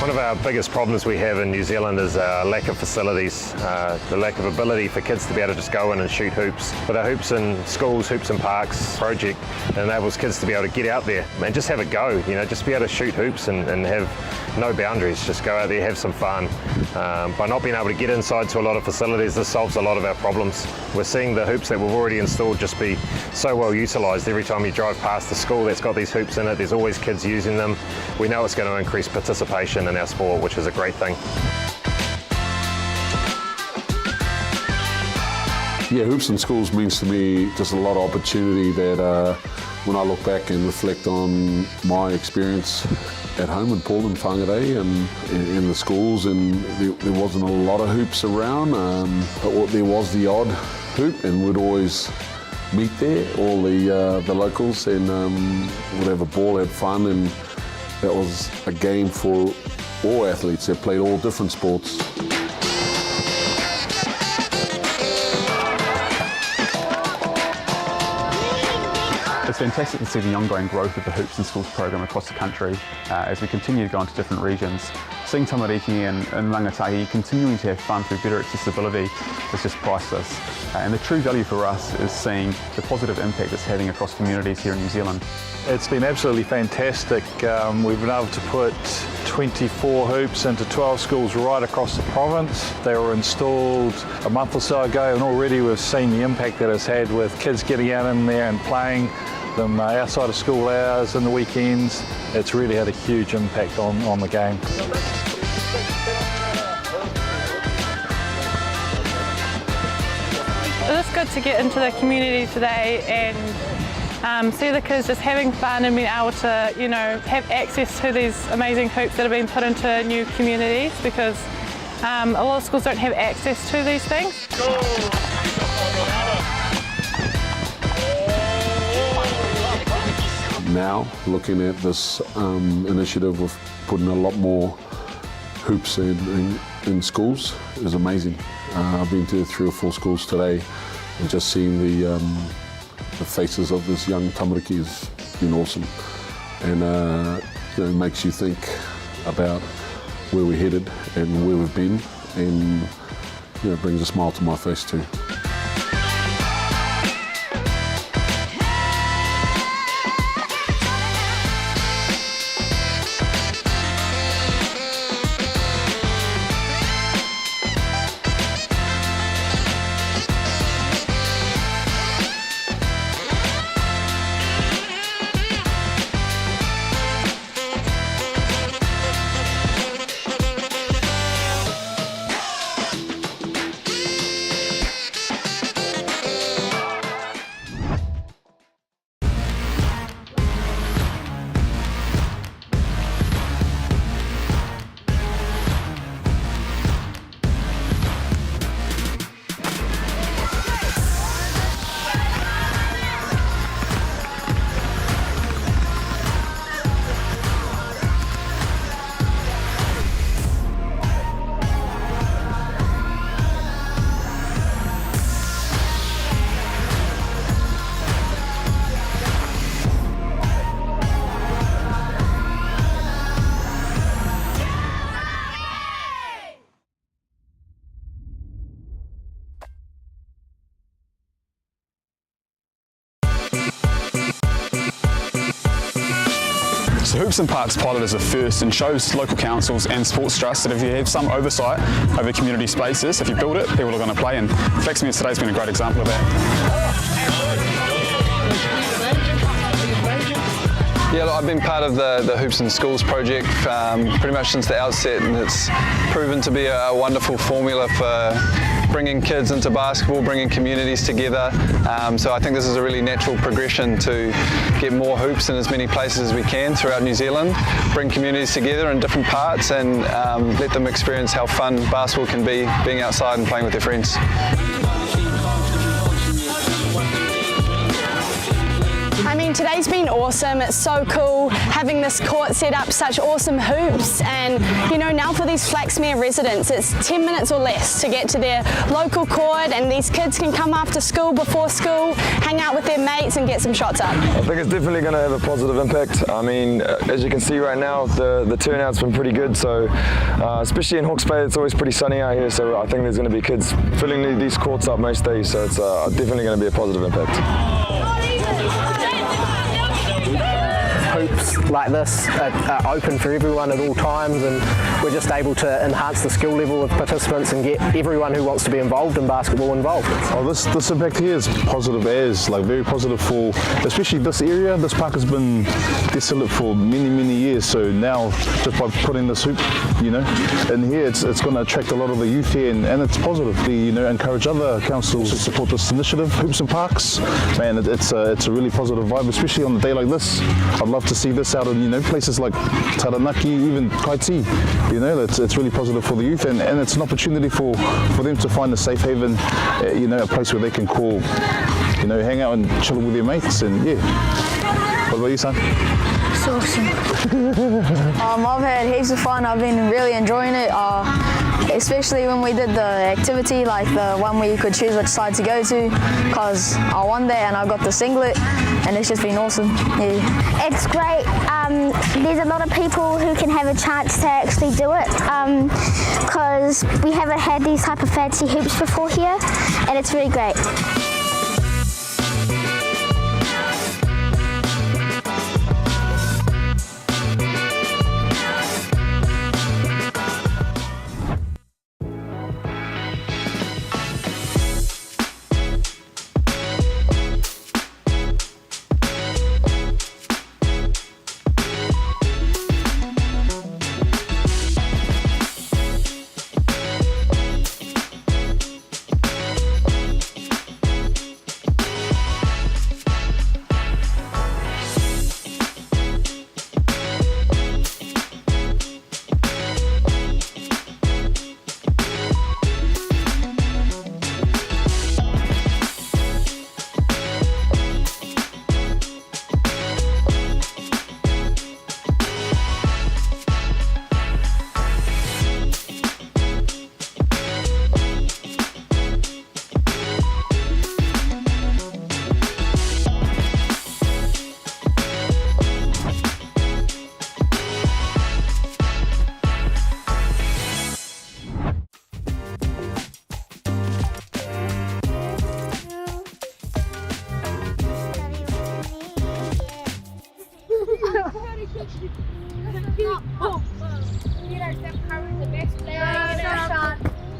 One of our biggest problems we have in New Zealand is lack of facilities, the lack of ability for kids to be able to just go in and shoot hoops. With our Hoops in Schools, Hoops in Parks project, it enables kids to be able to get out there and just have a go, just be able to shoot hoops and have no boundaries, just go out there, have some fun. By not being able to get inside to a lot of facilities, this solves a lot of our problems. We're seeing the hoops that we've already installed just be so well utilised. Every time you drive past the school that's got these hoops in it, there's always kids using them. We know it's going to increase participation in our sport, which is a great thing. Yeah, Hoops in Schools means to me just a lot of opportunity that when I look back and reflect on my experience at home in Portland, Whangarei, and in the schools, and there wasn't a lot of hoops around, but there was the odd hoop, and we'd always meet there, all the locals, and would have a ball, have fun, and that was a game for all athletes that played all different sports. It's fantastic to see the ongoing growth of the Hoops in Schools program across the country as we continue to go into different regions. Seeing Tamariki and Rangatahi continuing to have fun through better accessibility is just priceless. And the true value for us is seeing the positive impact it's having across communities here in New Zealand. It's been absolutely fantastic. We've been able to put 24 hoops into 12 schools right across the province. They were installed a month or so ago, and already we've seen the impact that it's had with kids getting out in there and playing them outside of school hours and the weekends. It's really had a huge impact on the game. It was good to get into the community today and see the kids just having fun and being able to, have access to these amazing hoops that have been put into new communities, because a lot of schools don't have access to these things. Now, looking at this initiative of putting a lot more hoops in schools is amazing. I've been to 3 or 4 schools today, and just seeing the faces of this young tamariki has been awesome. And it makes you think about where we're headed and where we've been, and it brings a smile to my face too. The Hoops in Parks pilot is a first and shows local councils and Sports Trust that if you have some oversight over community spaces, if you build it, people are going to play, and Flaxmere today's been a great example of that. Yeah, look, I've been part of the Hoops in Schools project pretty much since the outset, and it's proven to be a wonderful formula for bringing kids into basketball, bringing communities together. So I think this is a really natural progression to get more hoops in as many places as we can throughout New Zealand, bring communities together in different parts, and let them experience how fun basketball can be, being outside and playing with their friends. I mean, mean, today's been awesome. It's so cool having this court set up, such awesome hoops, and you know, now for these Flaxmere residents, it's 10 minutes or less to get to their local court, and these kids can come after school, before school, hang out with their mates and get some shots up. I think it's definitely going to have a positive impact. I mean, as you can see right now, the turnout's been pretty good, so especially in Hawke's Bay, it's always pretty sunny out here, so I think there's going to be kids filling these courts up most days, so it's definitely going to be a positive impact. Hoops like this are open for everyone at all times, and we're just able to enhance the skill level of participants and get everyone who wants to be involved in basketball involved. Oh, this impact here is positive as, like very positive for, especially this area. This park has been desolate for many years, so now just by putting this hoop, you know, in here, it's going to attract a lot of the youth here, and it's positive. You know, encourage other councils to support this initiative. Hoops and Parks, man, it's a really positive vibe, especially on a day like this. I'd love to see this out in, you know, places like Taranaki, even Kaiti. You know, it's really positive for the youth, and it's an opportunity for them to find a safe haven, you know, a place where they can call, you know, hang out and chill with their mates, and yeah. What about you, son? It's awesome. I've had heaps of fun. I've been really enjoying it, especially when we did the activity, like the one where you could choose which side to go to, because I won there and I got the singlet, and it's just been awesome. Yeah. It's great. There's a lot of people who can have a chance to actually do it, because we haven't had these type of fancy hoops before here, and it's really great.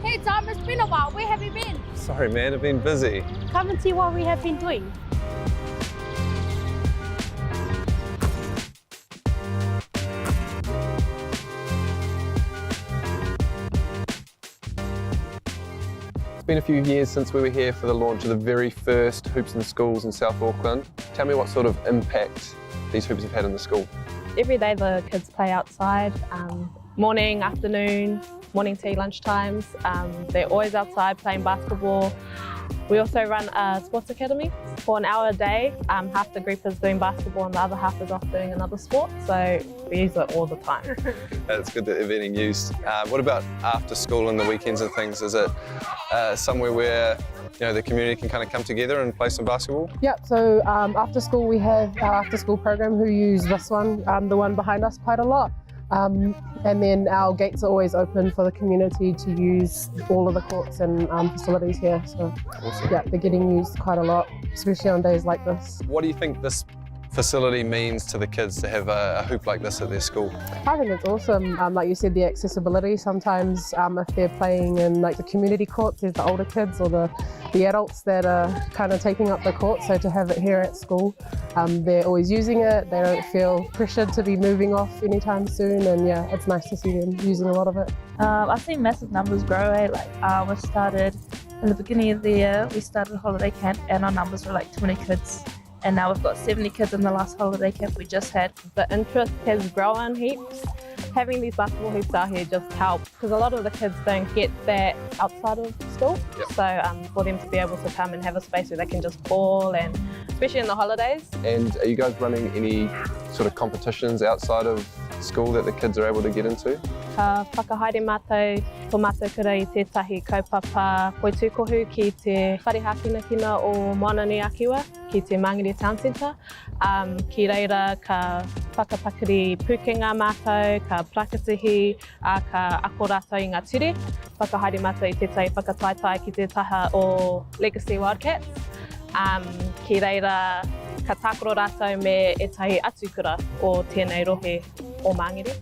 Hey Tom, it's been a while. Where have you been? Sorry man, I've been busy. Come and see what we have been doing. It's been a few years since we were here for the launch of the very first Hoops in Schools in South Auckland. Tell me what sort of impact these hoops have had in the school. Every day the kids play outside, morning, afternoon, morning tea, lunch times. They're always outside playing basketball. We also run a sports academy for an hour a day. Half the group is doing basketball and the other half is off doing another sport, so we use it all the time. It's good that they're being used. What about after school and the weekends and things? Is it somewhere where the community can kind of come together and play some basketball? Yep, so after school we have our after school program who use this one, the one behind us, quite a lot. And then our gates are always open for the community to use all of the courts and facilities here. So awesome. Yeah, they're getting used quite a lot, especially on days like this. What do you think this facility means to the kids to have a hoop like this at their school? I think it's awesome. Like you said, the accessibility. Sometimes if they're playing in like the community courts, there's the older kids or the adults that are kind of taking up the court. So to have it here at school, they're always using it. They don't feel pressured to be moving off anytime soon, and yeah, it's nice to see them using a lot of it. I've seen massive numbers grow. We started in the beginning of the year, we started holiday camp and our numbers were like 20 kids. And now we've got 70 kids in the last holiday camp we just had. The interest has grown heaps. Having these basketball hoops out here just helps because a lot of the kids don't get that outside of school. So for them to be able to come and have a space where they can just ball, and especially in the holidays. And are you guys running any sort of competitions outside of school that the kids are able to get into? Ka whakahaere mātou, ko mātou kura I tētahi kaupapa poitukohu ki te wharehakinakina o Moanani Akiwa, ki te Mangere Town Centre. Ki reira ka whakapakari pukenga mātou, ka prakatihi, ka ako rātou I ngā ture. Whakahaere mātou I tētahi whakataetai ki te taha o Legacy Wildcats. Ki reira ka tākoro rātou me etahi atukura o tēnei rohe o Mangere.